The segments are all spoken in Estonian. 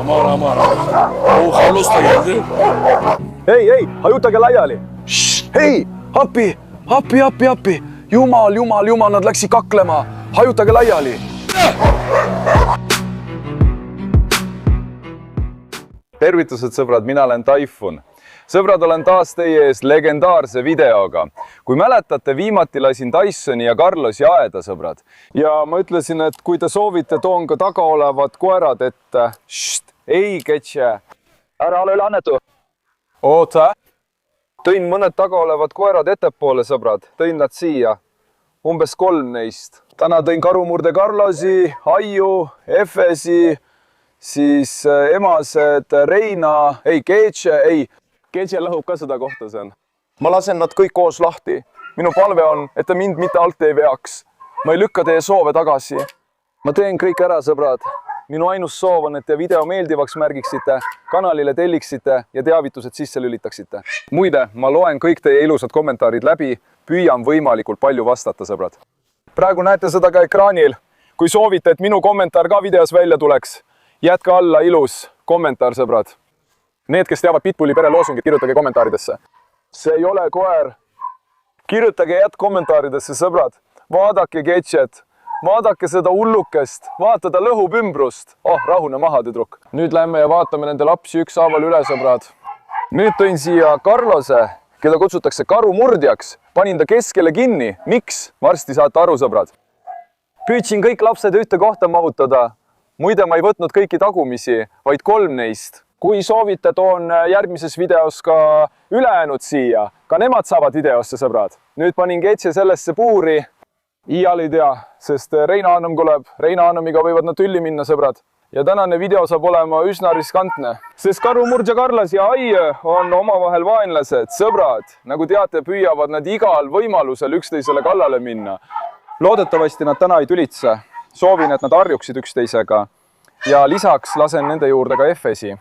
Aman. Hallusta geldi. Hei, hajutage laiali. Hei, appi. Jumal, nad läksid kaklema. Hajutage laiali. Tervitused, sõbrad, mina olen Taifun. Sõbrad, olen taas teie ees legendaarse videoga. Kui mäletate, viimati lasin Tysoni ja Carlosi aeda, sõbrad. Ja ma ütlesin, et kui te soovite, toon ka taga olevad koerad ette. Ei, Ketše. Ära ole üle annetu. Oota. Tõin mõned taga olevad koerad ettepoole, sõbrad. Tõin nad siia. Umbes 3 neist. Täna tõin karumurde Carlosi, Aiu, Efesi, siis emased Reina, Ketše lõhub ka seda kohta see on. Ma lasen nad kõik koos lahti. Minu palve on, et te mind mitte alt ei veaks. Ma ei lükka teie soove tagasi. Ma teen kõik ära, sõbrad. Minu ainus soov on, et te video meeldivaks märgiksite, kanalile telliksite ja teavitused sisse lülitaksite. Muide, ma loen kõik teie ilusad kommentaarid läbi, püüan võimalikult palju vastata, sõbrad. Praegu näete seda ka ekraanil. Kui soovite, et minu kommentaar ka videos välja tuleks, jätke alla ilus kommentaar, sõbrad. Need, kes teavad Pitbulli pere loosungit, kirjutage kommentaaridesse. See ei ole koer. Kirjutage kommentaaridesse, sõbrad. Vaadake Ketšet. Vaadake seda hullukest. Vaata ta lõhub ümbrust. Rahune maha, tüdruk. Nüüd lähme ja vaatame nende lapsi ükshaaval üle, sõbrad. Nüüd tõin siia Carlose, keda kutsutakse karumurdjaks. Panin ta keskele kinni. Miks? Varsti saate aru, sõbrad. Püüdsin kõik lapsed ühte kohta mahutada. Muide, ma ei võtnud kõiki tagumisi, vaid 3 neist. Kui soovite, toon järgmises videos ka ülejäänud siia. Ka nemad saavad videosse, sõbrad. Nüüd panin Ketše sellesse puuri. Iial ei tea, sest Reina Annum tuleb. Reina Annumiga võivad nad tülli minna, sõbrad. Ja tänane video saab olema üsna riskantne. Sest karumurdja Carlos ja Aie on omavahel vaenlased, sõbrad. Nagu teate, püüavad nad igal võimalusel üksteisele kallale minna. Loodetavasti nad täna ei tülitse. Soovin, et nad harjuksid üksteisega. Ja lisaks lasen nende juurde ka Efesi.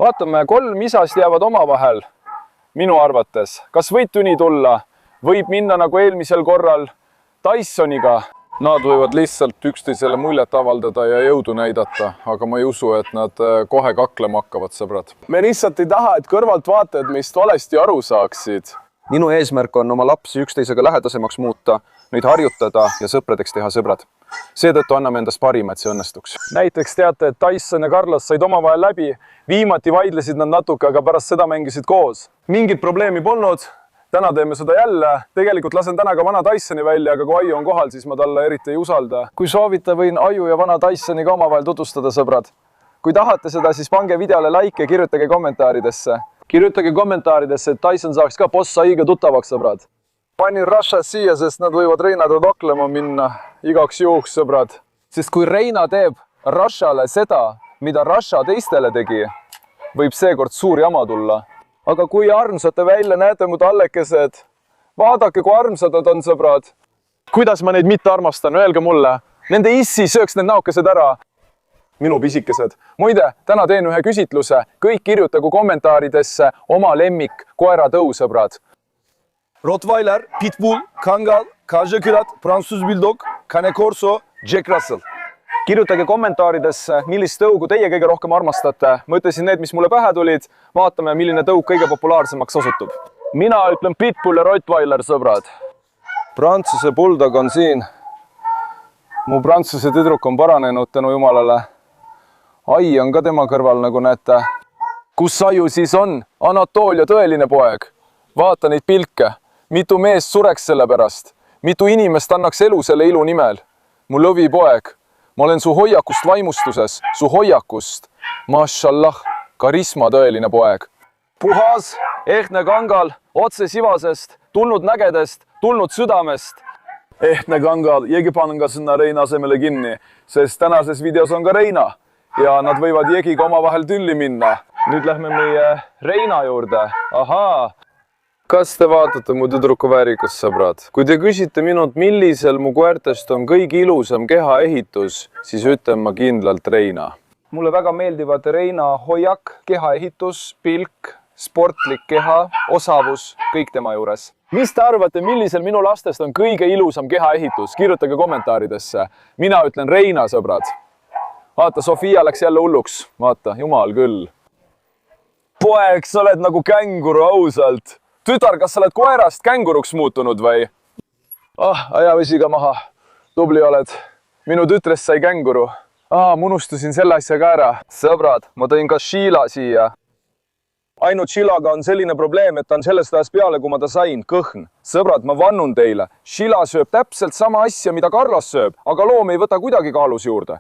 Vaatame, 3 isast jäävad omavahel, minu arvates. Kas võid tüni tulla? Võib minna nagu eelmisel korral Tysoniga. Nad võivad lihtsalt üksteisele muljet avaldada ja jõudu näidata, aga ma ei usu, et nad kohe kaklema hakkavad, sõbrad. Me lihtsalt ei taha, et kõrvalt vaatajad meist valesti aru saaksid. Minu eesmärk on oma lapsi üksteisega lähedasemaks muuta, neid harjutada ja sõpradeks teha, sõbrad. Seetõttu anname endast parima, et see õnnestuks. Näiteks teate, et Tyson ja Carlos said omavahel läbi. Viimati vaidlesid nad natuke, aga pärast seda mängisid koos. Mingit probleemi polnud. Täna teeme seda jälle. Tegelikult lasen täna ka vana Tysoni välja, aga kui Aiu on kohal, siis ma talle eriti ei usalda. Kui soovite, võin Aiu ja vana Tysoni ka omavahel tutvustada, sõbrad. Kui tahate seda, siis pange videole like ja kirjutage kommentaaridesse. Kirjutage kommentaaridesse, et Tyson saaks ka boss Aiga tuttavaks, sõbrad. Panin Russia siia, sest nad võivad Reinada taklema minna igaks juhuks, sõbrad. Sest kui Reina teeb Russiale seda, mida Russia teistele tegi, võib seekord suur jama tulla. Aga kui armsad te välja näete mu tallekesed, vaadake, kui armsad nad on, sõbrad. Kuidas ma neid mitte armastan, öelge mulle. Nende issi sööks need näokesed ära. Minu pisikesed. Muide, täna teen ühe küsitluse. Kõik kirjutagu kommentaaridesse oma lemmik koeratõu, sõbrad. Rottweiler, Pitbull, Kangal, Kajakürat, Prantsuse Bulldog, Cane Corso, Jack Russell. Kirjutage kommentaaridesse, millist tõugu teie kõige rohkem armastate. Ma ütlesin need, mis mulle pähe tulid. Vaatame, milline tõug kõige populaarsemaks osutub. Mina ütlen Pitbull ja Rottweiler, sõbrad. Prantsuse Bulldog on siin. Mu prantsuse tüdruk on paranenud tänu jumalale. Ai on ka tema kõrval, nagu näete. Kus Aiu siis on? Anatoolia tõeline poeg. Vaata neid pilke. Mitu meest sureks selle pärast. Mitu inimest annaks elu selle ilu nimel. Mu lõvipoeg. Ma olen su hoiakust vaimustuses. Su hoiakust. Mashallah. Karisma tõeline poeg. Puhas, ehtne kangal, otse sivasest, tulnud nägedest, tulnud südamest. Ehtne kangal, jegi panen ka sinna Reina asemele kinni, sest tänases videos on ka Reina. Ja nad võivad jegiga omavahel tülli minna. Nüüd lähme meie Reina juurde. Ahaa. Kas te vaatate mu tüdruku väärikust, sõbrad? Kui te küsite minult, millisel mu koertest on kõige ilusam kehaehitus, siis ütlen ma kindlalt Reina. Mulle väga meeldivad Reina hoiak, kehaehitus, pilk, sportlik keha, osavus, kõik tema juures. Mis te arvate, millisel minu lastest on kõige ilusam kehaehitus? Kirjutage kommentaaridesse. Mina ütlen Reina, sõbrad. vaata, Sofia läks jälle hulluks. Vaata, jumal küll. Poeg, sa oled nagu känguru, ausalt. Tütar, kas sa oled koerast känguruks muutunud või? Aja vesi ka maha. Tubli oled. Minu tütrest sai känguru. Ma unustasin selle asja ka ära. Sõbrad, ma tõin ka Sheila siia. Ainult Sheilaga on selline probleem, et ta on sellest ajast peale, kui ma ta sain, kõhn. Sõbrad, ma vannun teile. Sheila sööb täpselt sama asja, mida Carlos sööb, aga loom ei võta kuidagi kaalus juurde.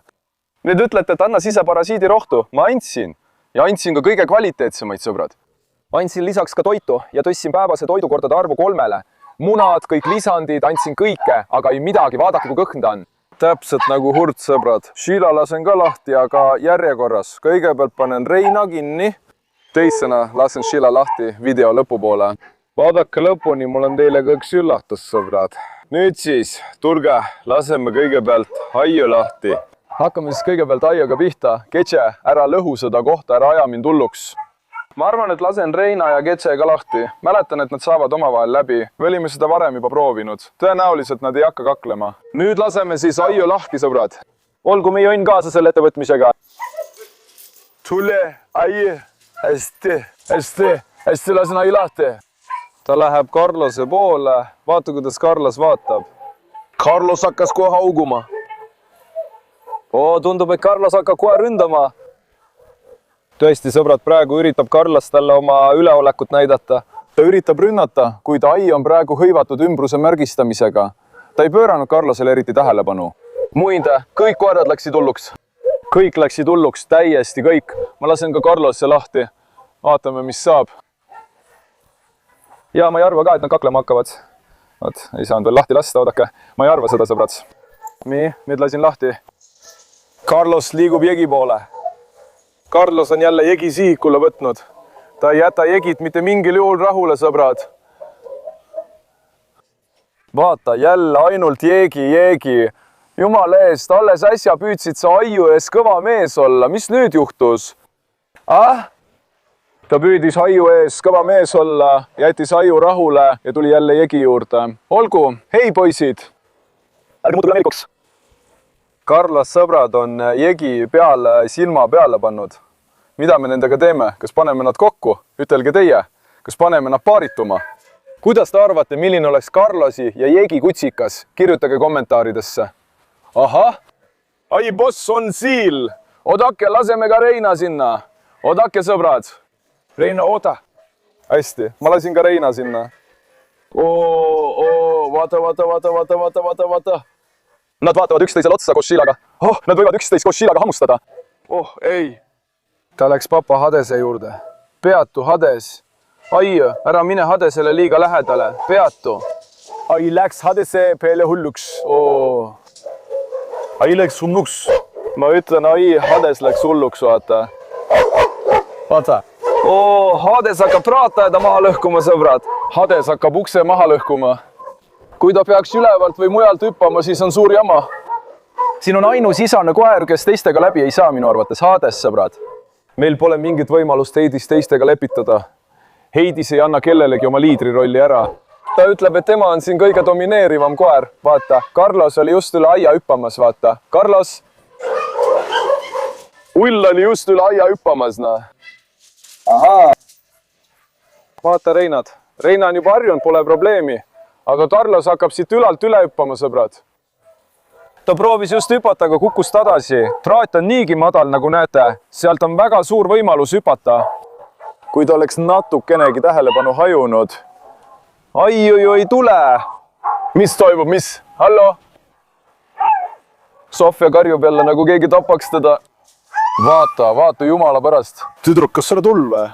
Nüüd ütlete, et anna siseparasiidi rohtu. Ma andsin. Ja andsin ka kõige kvaliteetsemaid, sõbrad. Andsin lisaks ka toitu ja tõstsin päevase toidukordade arvu 3. Munad, kõik lisandid, andsin kõike, aga ei midagi. Vaadake, kui kõhn ta on. Täpselt nagu hurd, sõbrad. Sheila lasen ka lahti, aga järjekorras. Kõigepealt panen Reina kinni. Teisena lasen Sheila lahti video lõpupoole. Vaadake lõpuni, mul on teile ka üks üllatus, sõbrad. Nüüd siis, tulge, laseme kõigepealt Aiu lahti. Hakkame siis kõigepealt Aiuga pihta. Ketse, ära lõhu seda kohta, ära aja mind hulluks. Ma arvan, et lasen Reina ja Ketse ka lahti. Mäletan, et nad saavad omavahel läbi. Me olime seda varem juba proovinud. Tõenäoliselt nad ei hakka kaklema. Nüüd laseme siis Aiu lahti, sõbrad. Olgu meie õnn kaasa selle ettevõtmisega. Tule, Aiu. Hästi lasen Aiu lahti. Ta läheb Carlose poole. Vaata, kuidas Carlos vaatab. Carlos hakkas kohe hauguma. Tundub, et Carlos hakkab kohe ründama. Tõesti, sõbrad, praegu üritab Carlos talle oma üleolekut näidata. Ta üritab rünnata, kuid Ai on praegu hõivatud ümbruse märgistamisega. Ta ei pööranud Carlosele eriti tähelepanu. Muide, kõik koerad läksid hulluks. Kõik läksid hulluks, täiesti kõik. Ma lasen ka Carlose lahti. Vaatame, mis saab. Ja ma ei arva ka, et nad kaklema hakkavad. Ei saanud veel lahti lasta, oodake. Ma ei arva seda, sõbrad. Nii, nüüd lasin lahti. Carlos liigub jegi poole. Carlos on jälle jegi sihikule võtnud. Ta ei jäta jegit mitte mingil juhul rahule, sõbrad. Vaata, jälle ainult jeegi. Jumala eest, alles äsja püüdsid sa Aiu ees kõva mees olla. Mis nüüd juhtus? Ta püüdis Aiu ees kõva mees olla, jättis Aiu rahule ja tuli jälle jegi juurde. Olgu, hei poisid! Ärge muutuge meelikuks! Carlos, sõbrad, on jegi peale silma peale pannud. Mida me nendega teeme? Kas paneme nad kokku? Ütelge teie. Kas paneme nad paarituma? Kuidas te arvate, milline oleks Carlosi ja jegi kutsikas? Kirjutage kommentaaridesse. Ahah, Ai boss on siil. Odake, laseme ka Reina sinna. Odake, sõbrad. Reina, oota. Hästi, ma lasin ka Reina sinna. Vaata. Nad vaatavad üksteisele otsa koos Sheilaga. Nad võivad üksteist koos Sheilaga hammustada. Ei. Ta läks papa Hadese juurde. Peatu, Hades. Ai, ära mine Hadesele liiga lähedale. Peatu. Ai läks Hadese peale hulluks. Ai läks hulluks. Ma ütlen, Ai, Hades läks hulluks, vaata. Vaata. Hades hakkab traataeda maha lõhkuma, sõbrad. Hades hakkab ukse maha lõhkuma. Kui ta peaks ülevalt või mujalt hüppama, siis on suur jama. Siin on ainus isane koer, kes teistega läbi ei saa minu arvates. Hades, sõbrad. Meil pole mingit võimalust Heidis teistega lepitada. Heidis ei anna kellelegi oma liidri rolli ära. Ta ütleb, et tema on siin kõige domineerivam koer. Vaata, Carlos oli just üle aia hüppamas, vaata. Carlos. Ull oli just üle aia hüppamas, Ahaa. Vaata, Reinad. Reina on juba harjunud, pole probleemi. Aga Carlos hakkab siit ülalt üle hüppama, sõbrad. Ta proovis just hüpata, aga kukkus tadasi. Traat on niigi madal, nagu näete. Sealt on väga suur võimalus hüpata. Kui ta oleks natukenegi tähelepanu hajunud. Ai, ei tule. Mis toimub, mis? Hallo? Sofia karjub jälle, nagu keegi tapaks teda. Vaata, jumala pärast. Tüdruk, kas sa oled hull või?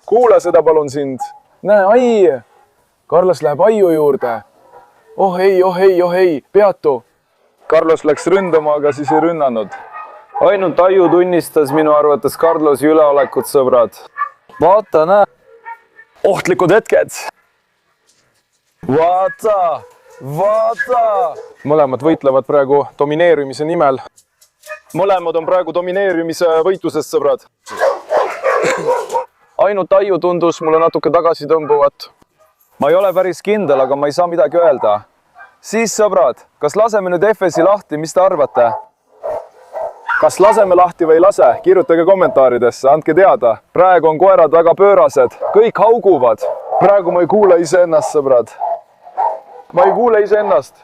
Kuule seda palun sind. Näe, Ai. Carlos läheb Aiu juurde. Oh ei, peatu. Carlos läks ründama, aga siis ei rünnanud. Ainult Aiu tunnistas minu arvates Carlosi üleolekut, sõbrad. Vaata, näe. Ohtlikud hetked. Vaata. Mõlemad võitlevad praegu domineerimise nimel. Mõlemad on praegu domineerimise võitluses, sõbrad. Ainult Aiu tundus mulle natuke tagasi tõmbuvat. Ma ei ole päris kindel, aga ma ei saa midagi öelda. Siis, sõbrad, kas laseme nüüd FS-i lahti, mis te arvate? kas laseme lahti või ei lase, kirjutage kommentaaridesse, andke teada. Praegu on koerad väga pöörased, kõik hauguvad. Praegu ma ei kuule iseennast, sõbrad. Ma ei kuule iseennast.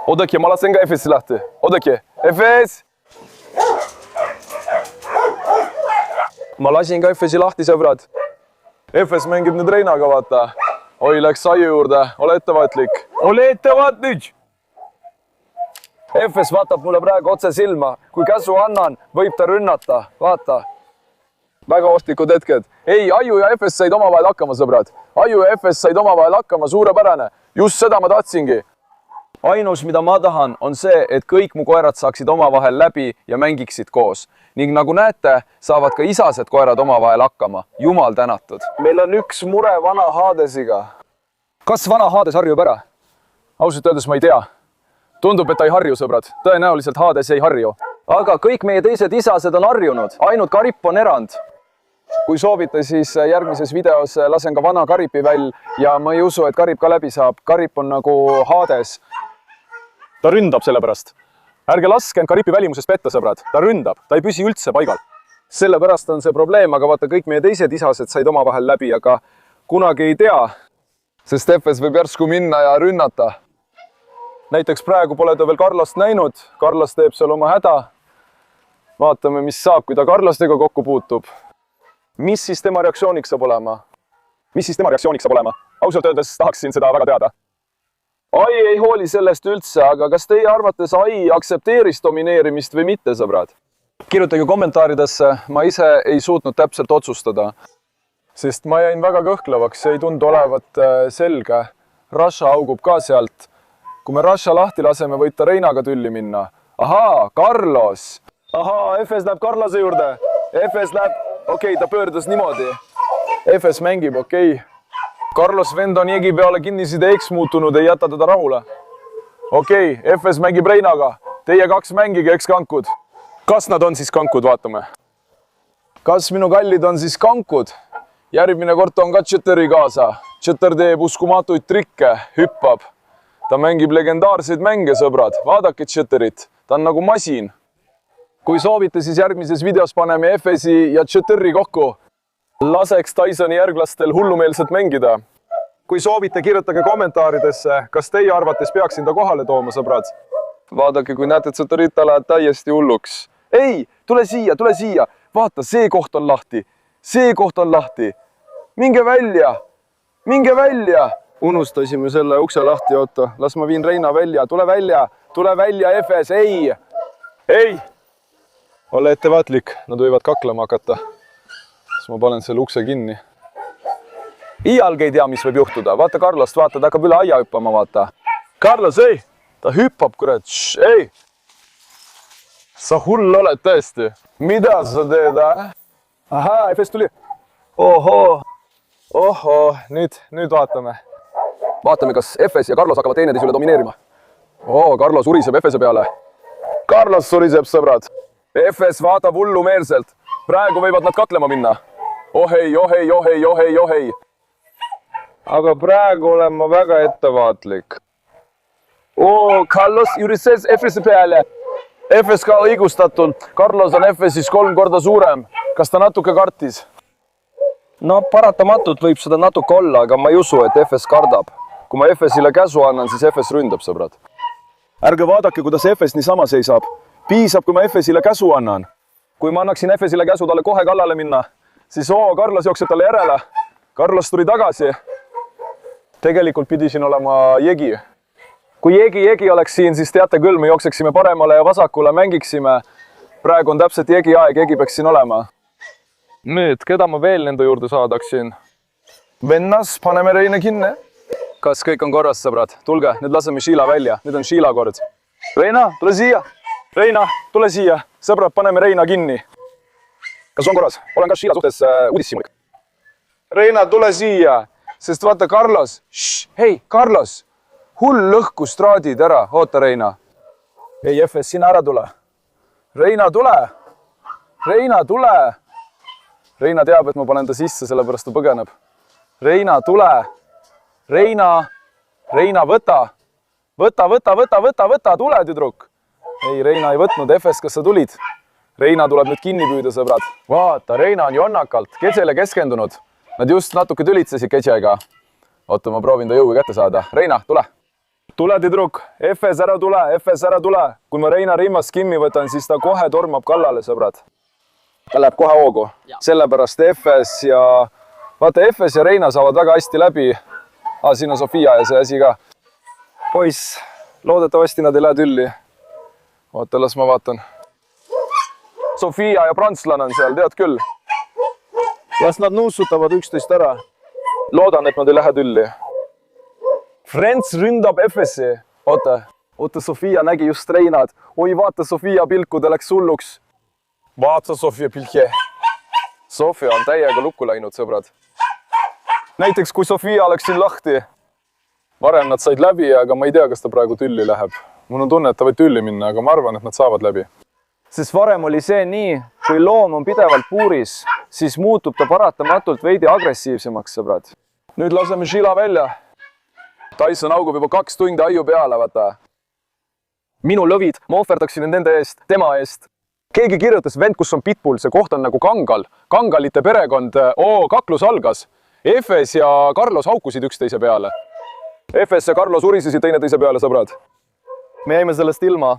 Oodake, ma lasen ka Efesi lahti. Oodake, Efes! Ma lasin ka Efesi lahti, sõbrad. Efes mängib nüüd Reinaga, vaata. Oi, läks aiu juurde. Ole ettevaatlik. Ole ettevaatlik! Efes vaatab mulle praegu otse silma. Kui käsu annan, võib ta rünnata. Vaata. Väga ohtlikud hetked. Ei, Aiu ja Efes said omavahel hakkama, sõbrad. Aiu ja Efes said omavahel hakkama, suurepärane. Just seda ma tahtsingi. Ainus, mida ma tahan, on see, et kõik mu koerad saaksid omavahel läbi ja mängiksid koos. Ning nagu näete, saavad ka isased koerad omavahel hakkama. Jumal tänatud. Meil on üks mure vana Hadesiga. Kas vana Hades harjub ära? Ausalt öeldes ma ei tea. Tundub, et ta ei harju, sõbrad. Tõenäoliselt Hades ei harju. Aga kõik meie teised isased on harjunud. Ainult Karip on erand. Kui soovite, siis järgmises videos lasen ka vana Karipi väl ja ma ei usu, et Karip ka läbi saab. Karip on nagu Hades. Ta ründab selle pärast. Ärge laske end Karipi välimusest petta, sõbrad. Ta ründab. Ta ei püsi üldse paigal. Sellepärast on see probleem, aga vaata, kõik meie teised isased said omavahel läbi, aga kunagi ei tea. Sest Efes võib järsku minna ja rünnata. Näiteks praegu pole ta veel Carlost näinud. Carlos teeb seal oma häda. Vaatame, mis saab, kui ta Carlostega kokku puutub. Mis siis tema reaktsiooniks saab olema? Ausalt öeldes tahaksin seda väga teada. Ai ei hooli sellest üldse, aga kas teie arvates Ai aktsepteeris domineerimist või mitte, sõbrad? Kirjutage kommentaaridesse, ma ise ei suutnud täpselt otsustada. Sest ma jäin väga kõhklevaks, see ei tundu olevat selge. Rasha augub ka sealt. Kui me Rasha lahti laseme, võid ta Reinaga tülli minna. Ahaa, Carlos. Ahaa, Efes läheb Carlose juurde. Efes läheb, okei, ta pöördus niimoodi. Efes mängib, okei. Carlos vend on Jegi peale kinniside eks muutunud, ei jäta teda rahule. Okei, Efes mängib Reinaga. Teie kaks mängige, eks kankud. Kas nad on siis kankud, vaatame. Kas minu kallid on siis kankud? Järgmine kord on ka Tšeteri kaasa. Tšeter teeb uskumatuid trikke, hüppab. Ta mängib legendaarseid mänge, sõbrad. Vaadake Tšeterit. Ta on nagu masin. Kui soovite, siis järgmises videos paneme Efesi ja Tšeteri kokku. Laseks Tysoni järglastel hullumeelselt mängida. Kui soovite, kirjutage kommentaaridesse, kas teie arvates peaksin ta kohale tooma, sõbrad. Vaadake, kui näete, et Tšeterita läheb täiesti hulluks. Ei, tule siia, tule siia. Vaata, see koht on lahti. See koht on lahti. Minge välja. Minge välja. Unustasime selle ukse lahti, oota. Las ma viin Reina välja. Tule välja, Efes. Ei. Ei. Ole ettevaatlik. Nad võivad kaklema hakata. Siis ma panen selle ukse kinni. Iialgi ei tea, mis võib juhtuda. Vaata Carlost, vaata, ta hakkab üle aia hüppama, vaata. Carlos, ei. Ta hüppab, kurat. Ei. Sa hull oled tõesti. Mida sa teed, Ahaa, Efes tuli. Ohoo. Nüüd vaatame. Vaatame, kas Efes ja Carlos hakkavad teineteise üle domineerima. Carlos uriseb Efese peale. Carlos uriseb, sõbrad. Efes vaatab hullumeelselt. Praegu võivad nad kaklema minna. Ohei. Aga praegu olen ma väga ettevaatlik. Carlos ürises Efese peale. Efes ka õigustatult. Carlos on Efesis 3 korda suurem. Kas ta natuke kartis? No paratamatult võib seda natuke olla, aga ma ei usu, et Efes kardab. Kui ma Efesile käsu annan, siis Efes ründab, sõbrad. Ärge vaadake, kuidas Efes niisama seisab. Piisab, kui ma Efesile käsu annan. Kui ma annaksin Efesile käsu talle kohe kallale minna, siis Carlos jookseb talle järele. Carlos tuli tagasi. Tegelikult pidi siin olema Jegi. Kui Jegi oleks siin, siis teate küll, me jookseksime paremale ja vasakule, mängiksime. Praegu on täpselt Jegi aeg, Jegi peaks siin olema. Nüüd, keda ma veel nende juurde saadaksin? Vennas, paneme Reina kinni. Kas kõik on korras, sõbrad? Tulge, nüüd laseme Sheila välja. Nüüd on Sheila kord. Reina, tule siia. Reina, tule siia. Sõbrad, paneme Reina kinni. Kas on korras? Olen ka Sheila suhtes uudissimlik. Reina, tule siia. Sest vaata, Carlos. Hei, Carlos. Hull lõhkus traadid ära. Oota, Reina. Ei, Efes, sina ära tule. Reina, tule. Reina, tule. Reina teab, et ma panen ta sisse, sellepärast ta põgeneb. Reina, tule. Reina, võta. Võta, tule, tüdruk. Ei, Reina ei võtnud. Efes, kas sa tulid? Reina tuleb nüüd kinni püüda, sõbrad. Vaata, Reina on jonnakalt Kedžele keskendunud. Nad just natuke tülitsesid Kedžega. Oota, ma proovin ta jõuga kätte saada. Reina, tule. Tule, tüdruk. FS ära tule, FS ära tule. Kui ma Reina rimmast kinni võtan, siis ta kohe tormab kallale, sõbrad. Ta läheb kohe hoogu. Sellepärast FS ja... Vaata, FS ja Reina saavad väga hästi läbi. Siin on Sofia ja see asi ka. Poiss, loodetavasti nad ei lähe tülli. Oota, las ma vaatan. Sofia ja prantslane on seal, tead küll. Las nad nuussutavad üksteist ära. Loodan, et nad ei lähe tülli. Frens ründab FS-i. Oota, Sofia nägi just Reinad. Oi, vaata Sofia pilku, ta läks hulluks. Vaata Sofia pilke. Sofia on täiega lukku läinud, sõbrad. Näiteks, kui Sofia oleks siin lahti. Varem nad said läbi, aga ma ei tea, kas ta praegu tülli läheb. Mul on tunne, et ta võib tülli minna, aga ma arvan, et nad saavad läbi. Sest varem oli see nii, kui loom on pidevalt puuris, siis muutub ta paratamatult veidi agressiivsemaks, sõbrad. Nüüd laseme Sheila välja. Tyson augub juba 2 tundi aiu peale, vaata. Minu lõvid, ma ohverdaksin nende eest, tema eest. Keegi kirjutas, vend, kus on pitbull, see koht on nagu kangal. Kangalite perekond, kaklus algas. FS ja Carlos haukusid üksteise peale. FS ja Carlos urisesid teineteise peale, sõbrad. Me jäime sellest ilma.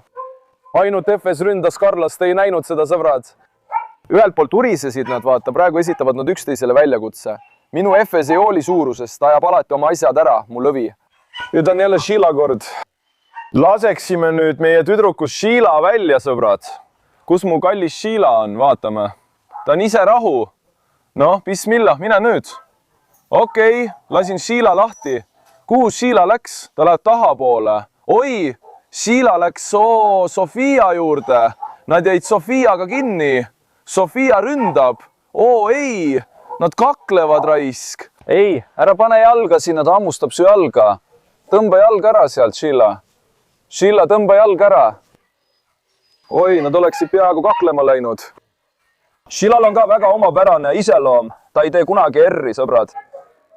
Ainult FS ründas Carlos, te ei näinud seda, sõbrad. Ühelt poolt urisesid nad, vaata, praegu esitavad nad üksteisele väljakutse. Minu FS ei hooli suurusest, ta ajab alati oma asjad ära, mu lõvi. Nüüd on jälle Sheila kord. Laseksime nüüd meie tüdrukus Sheila välja, sõbrad. Kus mu kallis Sheila on, vaatame. Ta on ise rahu. Noh, bismillah, mine nüüd. Okei, lasin Sheila lahti. Kuhu Sheila läks? Ta läheb tahapoole. Oi, Sheila läks Sofia juurde. Nad jäid Sofiaga kinni. Sofia ründab. Ei, nad kaklevad, raisk. Ei, ära pane jalga sinna, ta hammustab su jalga. Tõmba jalg ära sealt, Sheila. Sheila, tõmba jalg ära. Oi, nad oleksid peaaegu kaklema läinud. Sheilal on ka väga omapärane iseloom. Ta ei tee kunagi erri, sõbrad.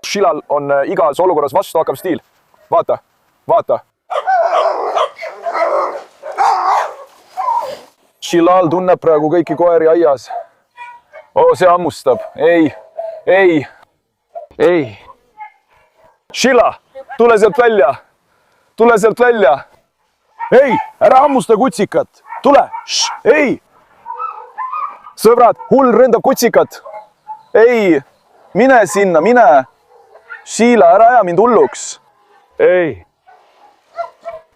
Sheilal on igas olukorras vastuhakkav stiil. Vaata, vaata. Sheilal tunneb praegu kõiki koeri aias. See hammustab. Ei. Sheila, tule sealt välja. Tule sealt välja. Ei, ära hammusta kutsikat. Tule. Ei. Sõbrad, hull ründab kutsikat. Ei, mine sinna, mine. Sheila, ära aja mind hulluks. Ei.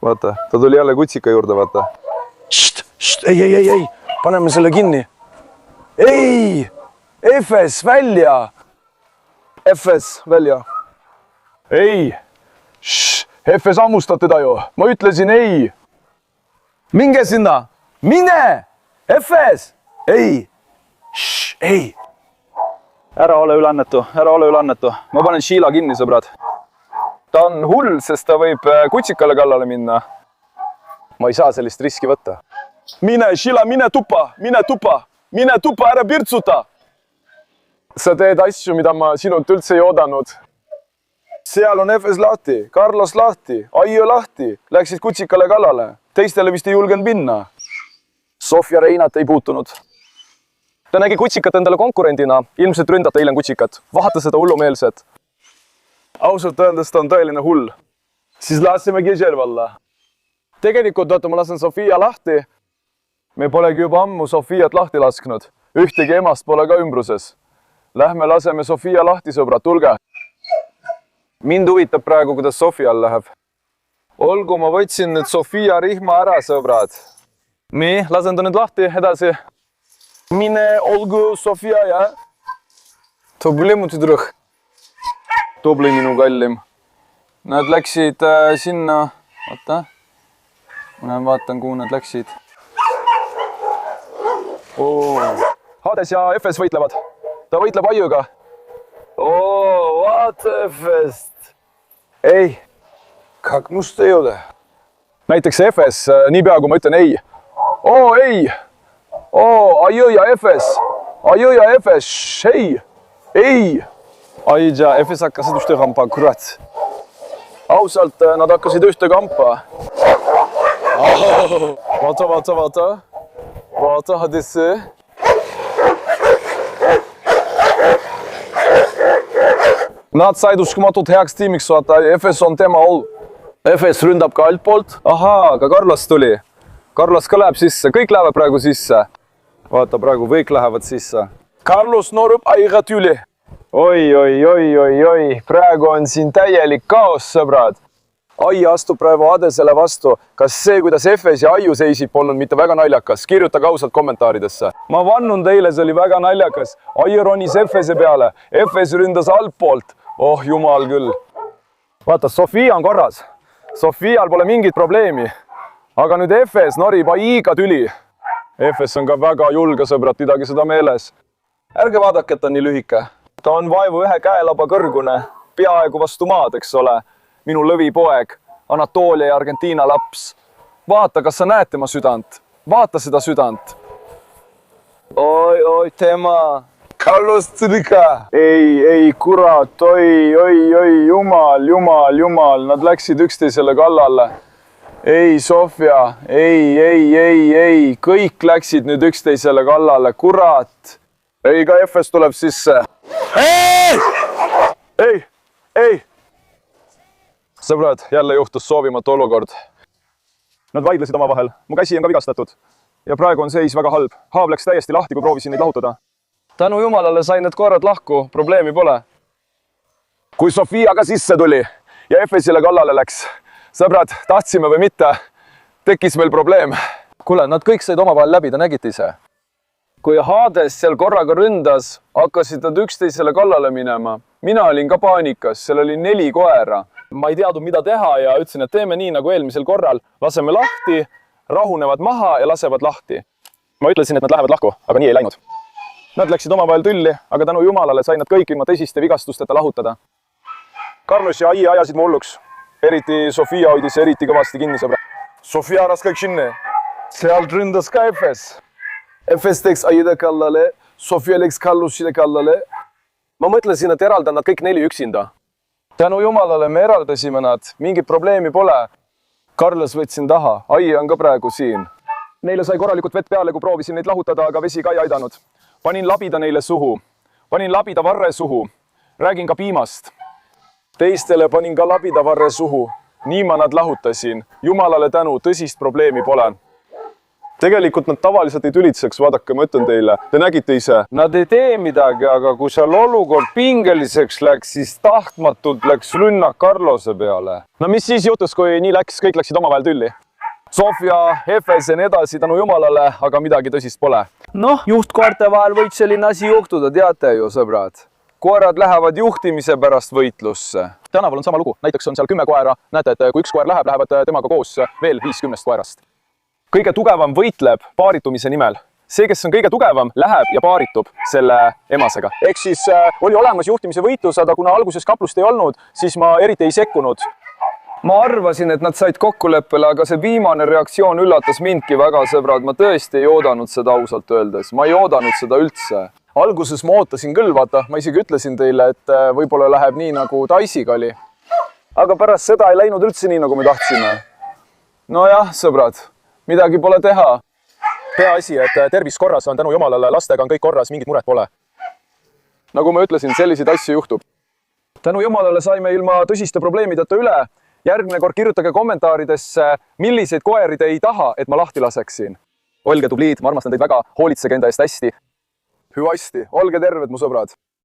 Vaata, ta tuli jälle kutsika juurde, vaata. Ei. Paneme selle kinni. Ei. FS, välja. FS, välja. Ei. FS hammustab teda ju. Ma ütlesin ei. Minge sinna. Mine. FS. Ei. Ei. Ära ole ülannetu. Ma panen Sheila kinni, sõbrad. Ta on hull, sest ta võib kutsikale kallale minna. Ma ei saa sellist riski võtta. Mine, Sheila, mine tupa, ära pirtsuta. Sa teed asju, mida ma sinult üldse ei oodanud. Seal on FS lahti, Carlos lahti, Aiu lahti. Läksid kutsikale kallale. Teistele vist ei julgenud minna. Sofia Reinat ei puutunud. Ta nägi kutsikat endale konkurendina. Ilmselt ründab ta hiljem kutsikat. Vaata seda hullumeelset. Ausalt öeldes ta on tõeline hull. Siis laseme Kedžel valla. Tegelikult, vaata, ma lasen Sofia lahti. Me polegi juba ammu Sofiat lahti lasknud. Ühtegi emast pole ka ümbruses. Lähme laseme Sofia lahti, sõbrad, tulge. Mind huvitab praegu, kuidas Sofial läheb. Olgu, ma võtsin nüüd Sofia rihma ära, sõbrad. Nii, lasen ta nüüd lahti edasi. Mine, olgu, Sofia, ja? Tubli mu tüdruk. Tubli minu kallim. Nad läksid sinna, vaata. Ma vaatan, kuhu nad läksid. Hades ja FS võitlevad. Ta võitleb Aiuga. Vaata FS-t. Ei, как musta ei ole. Näiteks FS, niipea kui ma ütlen ei. Ei. Aiu ja FS. Aiu ja FS. Ei. Aiu ja FS hakkasid ühte kampa, kurat. Ausalt, nad hakkasid ühte kampa. Vaata. vaata, hadi see. Nad said uskumatult heaks tiimiks, vaata, FS on tema all. FS ründab ka altpoolt. Ahaa, ka Carlos tuli. Carlos ka läheb sisse, kõik lähevad praegu sisse. Vaata, praegu kõik lähevad sisse. Carlos noorub aiga tüli. Oi, praegu on siin täielik kaos, sõbrad. Ai astub praegu Adesele vastu. Kas see, kuidas FS ja Aiu seisib, polnud mitte väga naljakas? Kirjutage ausalt kommentaaridesse. Ma vannun teile, see oli väga naljakas. Aiu ronis FS-e peale. FS ründas altpoolt. Oh, jumal küll. Vaata, Sofia on korras. Sofial pole mingit probleemi. Aga nüüd FS norib Aiga tüli. FS on ka väga julge, sõbrad, pidage seda meeles. Ärge vaadake, et ta on nii lühike. Ta on vaevu ühe käelaba kõrgune, peaaegu vastu maad, eks ole. Minu lõvipoeg, Anatoolia ja Argentiina laps. Vaata, kas sa näed tema südant? Vaata seda südant. Oi, tema. Carlos Tsirika. Ei, kurat, oi, jumal. Nad läksid üksteisele kallale. Ei, Sofia, ei. Kõik läksid nüüd üksteisele kallale. Kurat. Ei, ka FS tuleb sisse. Ei. Sõbrad, jälle juhtus soovimatu olukord. Nad vaidlesid oma vahel. Mu käsi on ka vigastatud. Ja praegu on seis väga halb. Haav läks täiesti lahti, kui proovisin neid lahutada. Tänu jumalale sain need koerad lahku. Probleemi pole. Kui Sofia ka sisse tuli ja FS-ile kallale läks. Sõbrad, tahtsime või mitte, tekkis meil probleem. Kuule, nad kõik said oma vahel läbi, te nägite ise. Kui Hades seal korraga ründas, hakkasid nad üksteisele kallale minema. Mina olin ka paanikas, seal oli 4 koera. Ma ei teadnud, mida teha ja ütlesin, et teeme nii nagu eelmisel korral. Laseme lahti, rahunevad maha ja lasevad lahti. Ma ütlesin, et nad lähevad lahku, aga nii ei läinud. Nad läksid oma vahel tülli, aga tänu jumalale said nad kõik ilma tõsiste vigastusteta lahutada. Carlos ja Ai ajasid mu hulluks. Eriti Sofia hoidis eriti kõvasti kinni, sõbra. Sofia aras kõik sinne. Sealt ründas ka FS. FS teeks Aida kallale, Sofia läks Carlosile kallale. Ma mõtlesin, et eraldan nad kõik 4 üksinda. Tänu jumalale me eraldasime nad, mingit probleemi pole. Carlos võtsin taha, Ai on ka praegu siin. Neile sai korralikult vett peale, kui proovisin neid lahutada, aga vesi ka ei aidanud. Panin labida neile suhu, panin labida varre suhu, räägin ka piimast. Teistele panin ka labida varre suhu, nii ma nad lahutasin. Jumalale tänu, tõsist probleemi pole. Tegelikult nad tavaliselt ei tülitseks, vaadake, ma ütlen teile. Te nägite ise. Nad ei tee midagi, aga kui seal olukord pingeliseks läks, siis tahtmatult läks rünnak Carlose peale. No mis siis juhtus, kui nii läks, kõik läksid omavahel tülli? Sofia, FS ja nii edasi tänu jumalale, aga midagi tõsist pole. Noh, juhtkoerte vahel võid selline asi juhtuda, teate ju, sõbrad. Koerad lähevad juhtimise pärast võitlusse. Tänaval on sama lugu. Näiteks on seal 10 koera. Näete, et kui üks koer läheb, lähevad temaga koos veel 50 koerast. Kõige tugevam võitleb paaritumise nimel. See, kes on kõige tugevam, läheb ja paaritub selle emasega. Ehk siis oli olemas juhtimise võitlus, aga kuna alguses kaplust ei olnud, siis ma eriti ei sekkunud. Ma arvasin, et nad said kokkuleppele, aga see viimane reaktsioon üllatas mindki väga, sõbrad. Ma tõesti ei oodanud seda ausalt öeldes. Ma ei oodanud seda üldse. Alguses ma ootasin küll, vaata, ma isegi ütlesin teile, et võib-olla läheb nii, nagu Taisiga oli. Aga pärast seda ei läinud üldse nii, nagu me tahtsime. Nojah, sõbrad, midagi pole teha. Peaasi, et tervis korras on tänu jumalale, lastega on kõik korras, mingit muret pole. Nagu ma ütlesin, selliseid asju juhtub. Tänu jumalale saime ilma tõsiste probleemideta üle. Järgmine kord kirjutage kommentaaridesse, milliseid koeri te ei taha, et ma lahti laseksin. Olge tubliid, ma armastan teid väga, hoolitsege enda eest hästi. Hüvasti, olge terved, mu sõbrad!